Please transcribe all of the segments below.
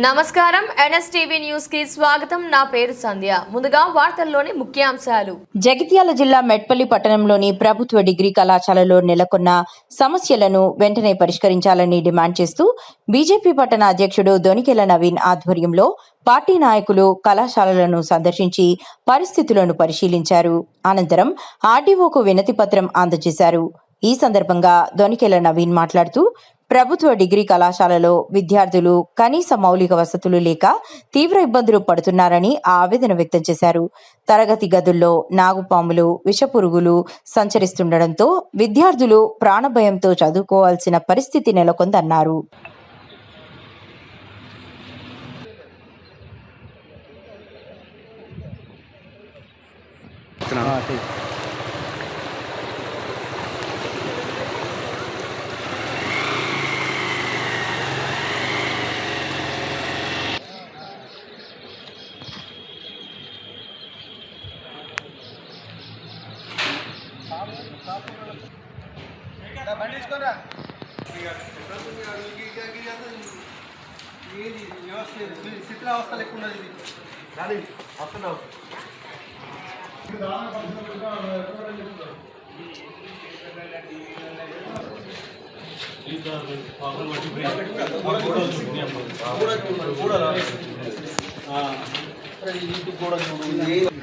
నమస్కారం NSTV news కి స్వాగతం. నా పేరు సంధ్య. ముందుగా వార్తల్లోని ముఖ్యాంశాలు. జగిత్యాల జిల్లా మెట్పల్లి పట్టణంలోని ప్రభుత్వ డిగ్రీ కళాశాలలో నెలకొన్న సమస్యలను వెంటనే పరిష్కరించాలని డిమాండ్ చేస్తూ బీజేపీ పట్టణ అధ్యక్షుడు దొనికెల నవీన్ ఆధ్వర్యంలో పార్టీ నాయకులు కళాశాలలను సందర్శించి పరిస్థితులను పరిశీలించారు. అనంతరం ఆర్డీఓకు వినతి పత్రం అందజేశారు. ఈ సందర్భంగా దొనికెల నవీన్ మాట్లాడుతూ ప్రభుత్వ డిగ్రీ కళాశాలలో విద్యార్థులు కనీస మౌలిక వసతులు లేక తీవ్ర ఇబ్బందులు పడుతున్నారని ఆవేదన వ్యక్తం చేశారు. తరగతి గదుల్లో నాగుపాములు, విషపురుగులు సంచరిస్తుండటంతో విద్యార్థులు ప్రాణభయంతో చదువుకోవాల్సిన పరిస్థితి నెలకొందన్నారు. శిథిలావస్థ లెక్క ఉన్నది ఇది కానీ వస్తున్నావు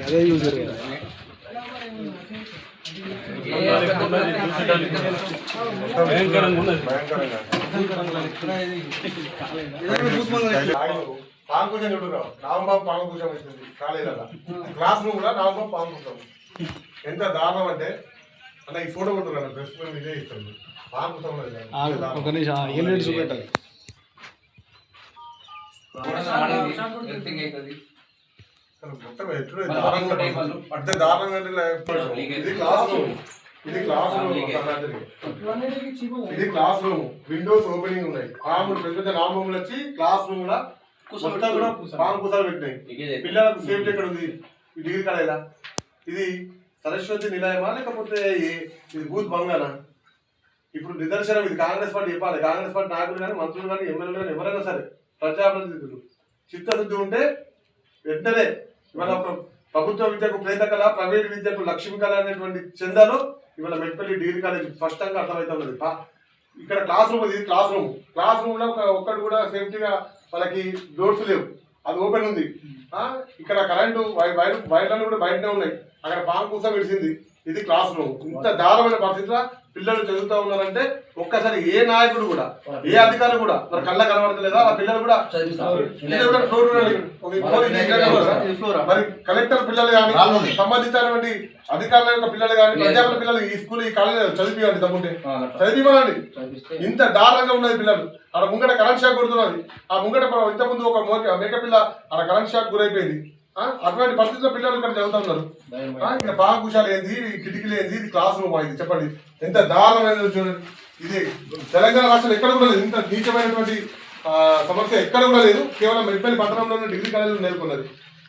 అదే యూజర్ పాంకుశం చూడు నామబాబు పాంకుశం వచ్చింది కాలేజీలో క్లాస్ రూమ్ లో నామబాబు పాంకుశం ఎంత దారుణం అంటే అన్న ఈ ఫోటో కొట్టున్నాను డ్రెస్ మేము ఇదే ఇస్తుంది పాంకుశం మొత్తం ఎట్లు అంటే దారుణంగా ఇది క్లాస్ రూమ్ ఇది క్లాస్ రూమ్ ఇది క్లాస్ రూమ్ విండోస్ ఓపెనింగ్ ఉన్నాయి పాములు పెద్ద పెద్ద నామములు వచ్చి క్లాస్ రూమ్ లా మొత్తం కూడా పాము కుసాలు పెట్టినాయి. పిల్లలకు సేఫ్టీ ఎక్కడ ఉంది? ఈ డిగ్రీ కాలేదా? ఇది సరస్వతి నిలయమా లేకపోతే ఇది బూత్ బంగానా? ఇప్పుడు నిదర్శనం ఇది కాంగ్రెస్ పార్టీ చెప్పాలి. కాంగ్రెస్ పార్టీ నాయకులు కానీ మంత్రులు కానీ ఎమ్మెల్యేలు కానీ ఎవరైనా సరే ప్రజాప్రతినిధులు చిత్తశుద్ధి ఉంటే వెంటనే ఇవాళ ప్రభుత్వ విద్యకు ప్రేత కళ, ప్రైవేట్ విద్యకు లక్ష్మీ కళ అనేటువంటి చందాలో ఇవాళ మెట్పల్లి డిగ్రీ కాలేజ్ స్పష్టంగా అర్థమవుతున్నది. ఇక్కడ క్లాస్ రూమ్ ఇది క్లాస్ రూమ్ లో ఒక్కడు కూడా సేఫ్టీగా వాళ్ళకి డోర్స్ లేవు, అది ఓపెన్ ఉంది. ఇక్కడ కరెంటు వైర్లను కూడా బయటనే ఉన్నాయి. అక్కడ పాము కూసం విడిచింది. ఇది క్లాస్ రూమ్. ఇంత దారుణమైన పరిస్థితిలో పిల్లలు చదువుతూ ఉన్నారంటే ఒక్కసారి ఏ నాయకుడు కూడా ఏ అధికారి కూడా మరి కళ్ళ కనబడతలేదా? ఆ పిల్లలు కూడా మరి కలెక్టర్ పిల్లలు కానీ సంబంధించినటువంటి అధికారుల యొక్క పిల్లలు కానీ ప్రజాపతి పిల్లలు ఈ స్కూల్ ఈ కాలేజీ చదివించండి, తమ్ముంటే చదివిమనండి. ఇంత దారుణంగా ఉన్నది పిల్లలు. ఆడ ముంగట కరెంట్ షాక్ కొడుతున్నది. ఆ ముంగట ఇంతకుముందు ఒక మేకపిల్ల ఆడ కరెంట్ షాక్ గురైపోయింది. అటువంటి పరిస్థితుల్లో పిల్లలు ఇక్కడ చదువుతున్నారు. ఇక్కడ పాకుశాలు ఏంది, కిటికీలు ఏంది, ఇది క్లాస్ రూమ్ ఇది చెప్పండి. ఎంత దారుణమైన చూడండి. ఇది తెలంగాణ రాష్ట్రంలో ఎక్కడ కూడా లేదు. ఇంత నీచమైనటువంటి సమస్య ఎక్కడ కూడా లేదు. కేవలం మెట్పల్లి పట్టణంలోనే డిగ్రీ కాలేజీలో నెలకొన్నది.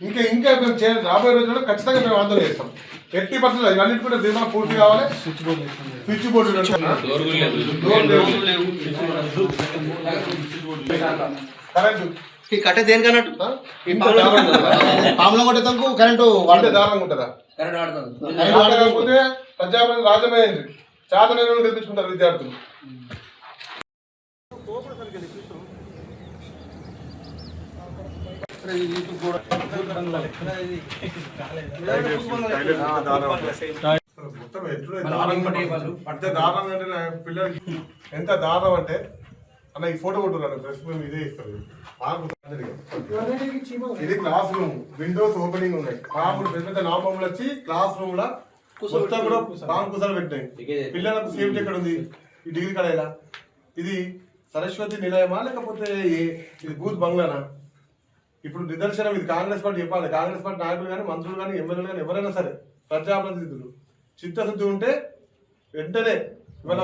ఇంకా మేము రాబోయే రోజుల్లో ఖచ్చితంగా మేము ఆందోళన చేస్తాం. 80% ఇవన్నిటి కూడా నిర్మాణం పూర్తి కావాలి. స్విచ్ బోర్డు కరెంటు ఈ కట్టే దేనికన్నట్టు పాములో కొట్టేందుకు కరెంటు వాడితే దారుణంగా ఉంటుందా? కాకపోతే ప్రజాప్రతి రాజమైంది. చాతనైన గెలిపించుకుంటారు విద్యార్థులు. మొత్తం ఎట్లు అంటే దారుణంగా అంటే పిల్లలకి ఎంత దారుణం అంటే అన్న ఈ ఫోటో కొట్టున్నాను డ్రెస్ మేము ఇదే ఇస్తుంది. ఇది క్లాస్ రూమ్ విండోస్ ఓపెనింగ్ ఉన్నాయి. పాములు పెద్ద పెద్ద నామములు వచ్చి క్లాస్ రూమ్ లా మొత్తం కూడా పాము కుసాలు పెట్టినాయి. పిల్లలకు సేఫ్టీ ఎక్కడ ఉంది? ఈ డిగ్రీ కాలేదా? ఇది సరస్వతి నిలయమా లేకపోతే ఇది బూత్ బంగానా? ఇప్పుడు నిదర్శనం ఇది కాంగ్రెస్ పార్టీ చెప్పాలి. కాంగ్రెస్ పార్టీ నాయకులు కానీ మంత్రులు కానీ ఎమ్మెల్యేలు కానీ ఎవరైనా సరే ప్రజాప్రతినిధులు చిత్తశుద్ధి ఉంటే వెంటనే ఇవాళ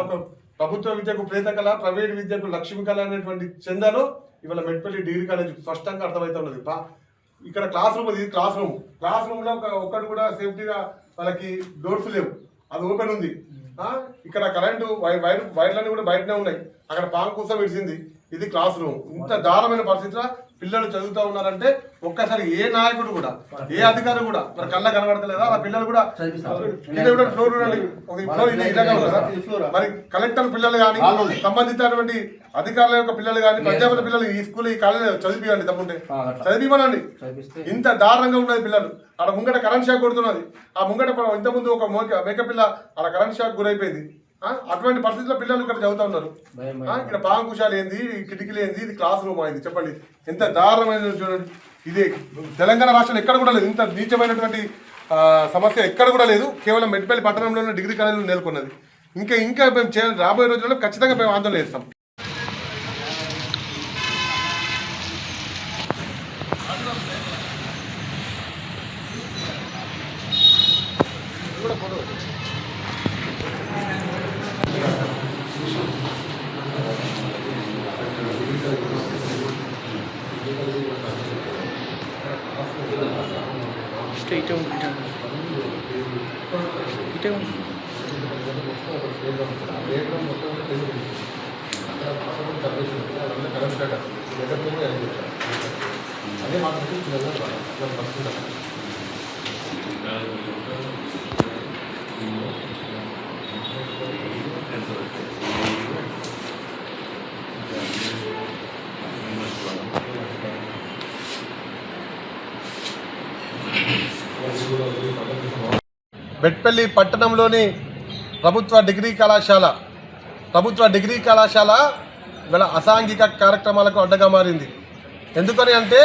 ప్రభుత్వ విద్యకు ప్రేత కళ, ప్రైవేట్ విద్యకు లక్ష్మీ కళ అనేటువంటి చందాలో ఇవాళ మెట్పల్లి డిగ్రీ కాలేజ్ స్పష్టంగా అర్థమవుతున్నది. ఇక్కడ క్లాస్ రూమ్ ఇది క్లాస్ రూమ్ లో ఒక్కడు కూడా సేఫ్టీగా వాళ్ళకి డోర్స్ లేవు, అది ఓపెన్ ఉంది. ఇక్కడ కరెంటు వైర్లన్నీ కూడా బయటనే ఉన్నాయి. అక్కడ పాము కోసం విడిచింది. ఇది క్లాస్ రూమ్. ఇంత దారుణమైన పరిస్థితిలో పిల్లలు చదువుతా ఉన్నారంటే ఒక్కసారి ఏ నాయకుడు కూడా ఏ అధికారి కూడా మరి కళ్ళ కనబడతలేదా ఆ పిల్లలు కూడా ఫ్లోర్ మరి కలెక్టర్ పిల్లలు కానీ సంబంధించినటువంటి అధికారుల యొక్క పిల్లలు కానీ ప్రజాపతి పిల్లలు ఈ స్కూల్ ఈ కాలేజీ చదివియండి తమ్ముంటే చదివిమనండి. ఇంత దారుణంగా ఉన్నది పిల్లలు ఆడ ముంగట కరెంట్ షాక్ కొడుతున్నది. ఆ ముంగట ఇంతకుముందు ఒక మేకప్ పిల్ల ఆడ కరెంట్ షాక్ గురైపోయింది. అటువంటి పరిస్థితుల్లో పిల్లలు ఇక్కడ చదువుతా ఉన్నారు. ఇక్కడ పాంకుశాలు ఏంది, కిటికీలు ఏంది, ఇది క్లాస్ రూమ్ అయింది. చెప్పండి ఎంత దారుణమైన చూడండి. ఇది తెలంగాణ రాష్ట్రంలో ఎక్కడ కూడా లేదు, ఇంత నీచమైనటువంటి సమస్య ఎక్కడ కూడా లేదు. కేవలం మెట్పల్లి పట్టణంలోనే డిగ్రీ కాలేజీలో నెలకొన్నది. ఇంకా మేము రాబోయే రోజుల్లో ఖచ్చితంగా మేము ఆందోళన చేస్తాం. మెట్పల్లి పట్టణంలోని ప్రభుత్వ డిగ్రీ కళాశాల ఇవాళ అసాంఘిక కార్యక్రమాలకు అడ్డగా మారింది. ఎందుకని అంటే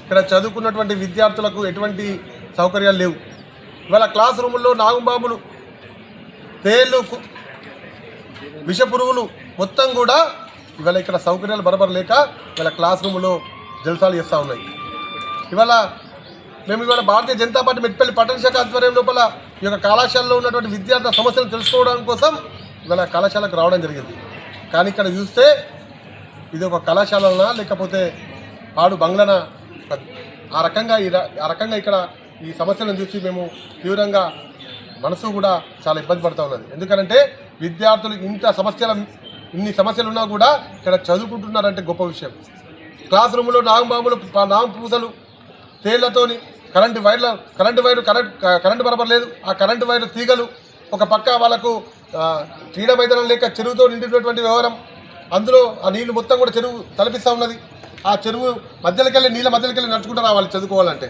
ఇక్కడ చదువుకున్నటువంటి విద్యార్థులకు ఎటువంటి సౌకర్యాలు లేవు. ఇవాళ క్లాస్ రూముల్లో నాగుబాంబులు, తేళ్ళు, విషపురుగులు మొత్తం కూడా ఇవాళ ఇక్కడ సౌకర్యాలు బరబరు లేక ఇవాళ క్లాస్ రూములో జల్సాలు చేస్తూ ఉన్నాయి. మేము ఇవాళ భారతీయ జనతా పార్టీ మెట్పల్లి పట్టణ శాఖ ఆధ్వర్యం లోపల ఈ యొక్క కళాశాలలో ఉన్నటువంటి విద్యార్థుల సమస్యలను తెలుసుకోవడం కోసం ఇవాళ కళాశాలకు రావడం జరిగింది. కానీ ఇక్కడ చూస్తే ఇది ఒక కళాశాలనా లేకపోతే పాడు బంగ్లానా, ఆ రకంగా ఇక్కడ ఈ సమస్యలను చూసి మేము తీవ్రంగా మనసు కూడా చాలా ఇబ్బంది పడుతూ ఉన్నది. ఎందుకంటే విద్యార్థులు ఇన్ని సమస్యలు ఉన్నా కూడా ఇక్కడ చదువుకుంటున్నారంటే గొప్ప విషయం. క్లాస్ రూమ్లో నాగం పూసలు, తేళ్లతోని కరెంటు బరబర్ లేదు. ఆ కరెంటు వైర్లు తీగలు ఒక పక్క వాళ్ళకు క్రీడా మైదానం లేక చెరువుతో నిండినటువంటి వ్యవహారం. అందులో ఆ నీళ్లు మొత్తం కూడా చెరువు తలపిస్తూ ఉన్నది. ఆ చెరువు నీళ్ళ మధ్యలోకి నడుచుకుంటూ రావాలి చదువుకోవాలంటే.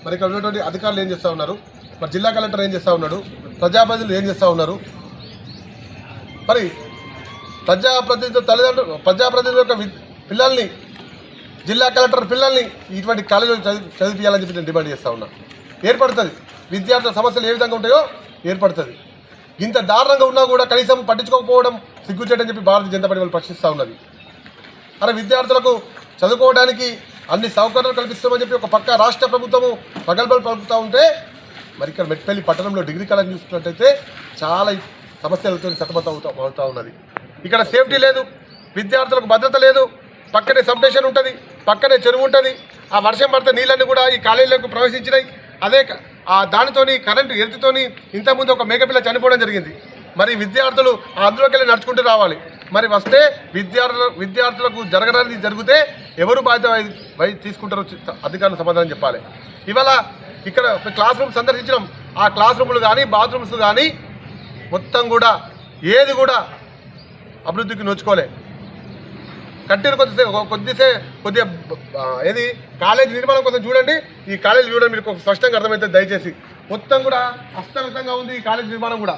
మరి ఇక్కడ ఉన్నటువంటి అధికారులు ఏం చేస్తూ ఉన్నారు, మరి జిల్లా కలెక్టర్ ఏం చేస్తూ ఉన్నాడు, ప్రజాప్రతినిధులు ఏం చేస్తూ ఉన్నారు, మరి ప్రజాప్రతినిధుల యొక్క పిల్లల్ని, జిల్లా కలెక్టర్ పిల్లల్ని ఇటువంటి కాలేజీలు చదివించాలని చెప్పి నేను డిమాండ్ చేస్తూ ఉన్నా. ఏర్పడుతుంది విద్యార్థుల సమస్యలు ఏ విధంగా ఉంటాయో ఏర్పడుతుంది. ఇంత దారుణంగా ఉన్నా కూడా కనీసం పట్టించుకోకపోవడం సిగ్గుచేటని చెప్పి భారతీయ జనతా పార్టీ వాళ్ళు ప్రశ్నిస్తూ ఉన్నది. అలా విద్యార్థులకు చదువుకోవడానికి అన్ని సౌకర్యాలు కల్పిస్తామని చెప్పి ఒక పక్క రాష్ట్ర ప్రభుత్వము ప్రగల్భాలు పలుకుతూ ఉంటే, మరి ఇక్కడ మెట్పల్లి పట్టణంలో డిగ్రీ కాలేజ్ చూసుకున్నట్టయితే చాలా సమస్యలతో సతమతమవుతూ ఉన్నది. ఇక్కడ సేఫ్టీ లేదు, విద్యార్థులకు భద్రత లేదు. పక్కనే సబ్స్టేషన్ ఉంటుంది, పక్కనే చెరువు ఉంటుంది. ఆ వర్షం పడితే నీళ్ళన్నీ కూడా ఈ కాలేజీలకు ప్రవేశించినాయి. దానితోని కరెంటు ఎరుతుతోని ఇంతకుముందు ఒక మేకపిల్ల చనిపోవడం జరిగింది. మరి విద్యార్థులు అందులోకి వెళ్ళి నడుచుకుంటూ రావాలి. మరి వస్తే విద్యార్థులకు జరగడానికి జరిగితే ఎవరు బాధ్యత తీసుకుంటారో అధికారులు సమాధానం చెప్పాలి. ఇవాళ ఇక్కడ క్లాస్ రూమ్ సందర్శించడం, ఆ క్లాస్ రూములు కానీ బాత్రూమ్స్ కానీ మొత్తం కూడా ఏది కూడా అభివృద్ధికి నోచుకోలే. కట్టిన కొద్దిగా ఏది కాలేజీ నిర్మాణం కోసం చూడండి. ఈ కాలేజీ చూడండి, మీకు స్పష్టంగా అర్థమవుతుంది దయచేసి. మొత్తం కూడా అస్తవ్యస్తంగా ఉంది ఈ కాలేజీ నిర్మాణం కూడా.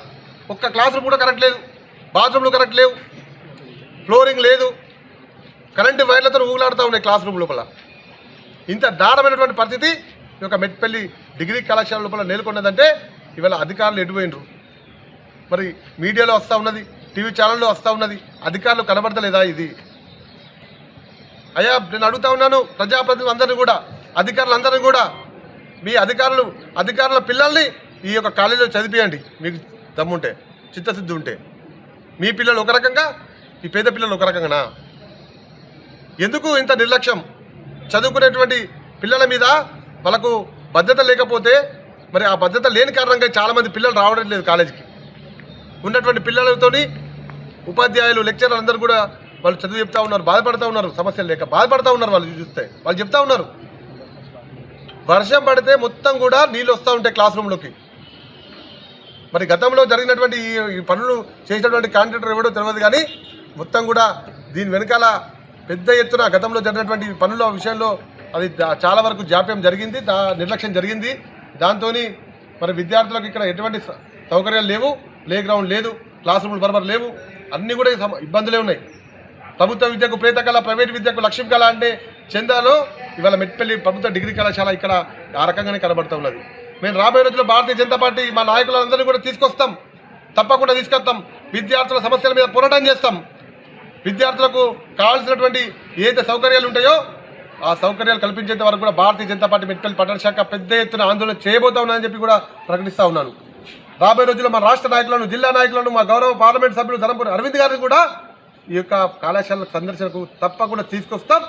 ఒక్క క్లాస్ రూమ్ కూడా కరెక్ట్ లేదు, బాత్రూమ్లు కరెక్ట్ లేవు, ఫ్లోరింగ్ లేదు, కరెంటు వైర్లతో ఊగులాడుతూ ఉన్నాయి క్లాస్ రూమ్ లోపల. ఇంత దారుణమైనటువంటి పరిస్థితి ఈ యొక్క మెట్పల్లి డిగ్రీ కళాశాల లోపల నెలకొన్నదంటే ఇవాళ అధికారులు ఎటుపోయినరు. మరి మీడియాలో వస్తూ ఉన్నది, టీవీ ఛానల్లో వస్తూ ఉన్నది, అధికారులు కనబడతలేదా? ఇది అయ్యా నేను అడుగుతా ఉన్నాను ప్రజాప్రతినిధులందరినీ కూడా, అధికారులందరినీ కూడా, మీ అధికారుల పిల్లల్ని ఈ యొక్క కాలేజీలో చదివియండి. మీకు దమ్ముంటే, చిత్తశుద్ధి ఉంటే. మీ పిల్లలు ఒక రకంగా, ఈ పేద పిల్లలు ఒక రకంగానా? ఎందుకు ఇంత నిర్లక్ష్యం? చదువుకునేటువంటి పిల్లల మీద వాళ్ళకు భద్రత లేకపోతే, మరి ఆ భద్రత లేని కారణంగా చాలామంది పిల్లలు రావడం లేదు కాలేజీకి. ఉన్నటువంటి పిల్లలతోని ఉపాధ్యాయులు, లెక్చరర్లు అందరూ కూడా వాళ్ళు చదువు చెప్తా ఉన్నారు, బాధపడుతూ ఉన్నారు, సమస్యలు లేక బాధపడుతూ ఉన్నారు. వాళ్ళు చూస్తే వాళ్ళు చెప్తా ఉన్నారు, వర్షం పడితే మొత్తం కూడా నీళ్ళు వస్తూ ఉంటాయి క్లాస్ రూమ్లోకి. మరి గతంలో జరిగినటువంటి ఈ పనులు చేసినటువంటి కాంట్రాక్టర్ ఎవడో తెలియదు, కానీ మొత్తం కూడా దీని వెనకాల పెద్ద ఎత్తున గతంలో జరిగినటువంటి పనుల విషయంలో అది చాలా వరకు జాప్యం జరిగింది, నిర్లక్ష్యం జరిగింది. దాంతో మరి విద్యార్థులకు ఇక్కడ ఎటువంటి సౌకర్యాలు లేవు, ప్లే గ్రౌండ్ లేదు, క్లాస్ రూమ్లు బరాబర్ లేవు, అన్నీ కూడా ఇబ్బందులే ఉన్నాయి. ప్రభుత్వ విద్యకు ప్రేతకళ, ప్రైవేట్ విద్యకు లక్ష్యం కళ అంటే చందాలో ఇవాళ మెట్పల్లి ప్రభుత్వ డిగ్రీ కళాశాల ఇక్కడ ఆ రకంగానే కనబడుతూ ఉన్నది. మేము రాబోయే రోజుల్లో భారతీయ జనతా పార్టీ మా నాయకులందరినీ కూడా తీసుకొస్తాం, తప్పకుండా తీసుకొస్తాం. విద్యార్థుల సమస్యల మీద పోరాటం చేస్తాం. విద్యార్థులకు కావాల్సినటువంటి ఏదైతే సౌకర్యాలు ఉంటాయో ఆ సౌకర్యాలు కల్పించేంత వరకు కూడా భారతీయ జనతా పార్టీ మెట్పల్లి పట్టణ శాఖ పెద్ద ఎత్తున ఆందోళన చేయబోతా ఉన్నానని చెప్పి కూడా ప్రకటిస్తూ ఉన్నాను. రాబోయే రోజుల్లో మా రాష్ట్ర నాయకులను, జిల్లా నాయకులను, మా గౌరవ పార్లమెంట్ సభ్యులు ధర్మపురి అరవింద్ గారిని కూడా ఈ యొక్క కళాశాల సందర్శనకు తప్పకుండా తీసుకొస్తాం.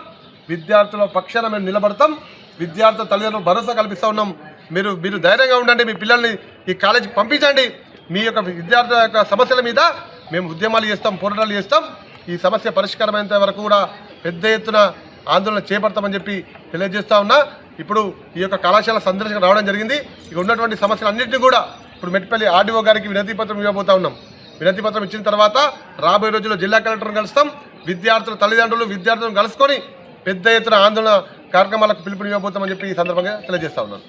విద్యార్థుల పక్షాన మేము నిలబడతాం. విద్యార్థుల తల్లిదండ్రులు భరోసా కల్పిస్తూ ఉన్నాం. మీరు ధైర్యంగా ఉండండి, మీ పిల్లల్ని ఈ కాలేజీకి పంపించండి. మీ యొక్క విద్యార్థుల యొక్క సమస్యల మీద మేము ఉద్యమాలు చేస్తాం, పోరాటాలు చేస్తాం. ఈ సమస్య పరిష్కారమైనంత వరకు కూడా పెద్ద ఎత్తున ఆందోళన చేపడతామని చెప్పి తెలియజేస్తూ ఉన్నా. ఇప్పుడు ఈ యొక్క కళాశాల సందర్శన రావడం జరిగింది. ఇక ఉన్నటువంటి సమస్యలన్నింటినీ కూడా ఇప్పుడు మెట్పల్లి ఆర్డీఓ గారికి వినతి పత్రం ఇవ్వబోతా ఉన్నాం. వినతి పత్రం ఇచ్చిన తర్వాత రాబోయే రోజుల్లో జిల్లా కలెక్టర్ని కలుస్తాం. విద్యార్థుల తల్లిదండ్రులు, విద్యార్థులను కలుసుకొని పెద్ద ఎత్తున ఆందోళన కార్యక్రమాలకు పిలుపునివ్వబోతామని చెప్పి ఈ సందర్భంగా తెలియజేస్తా ఉన్నాను.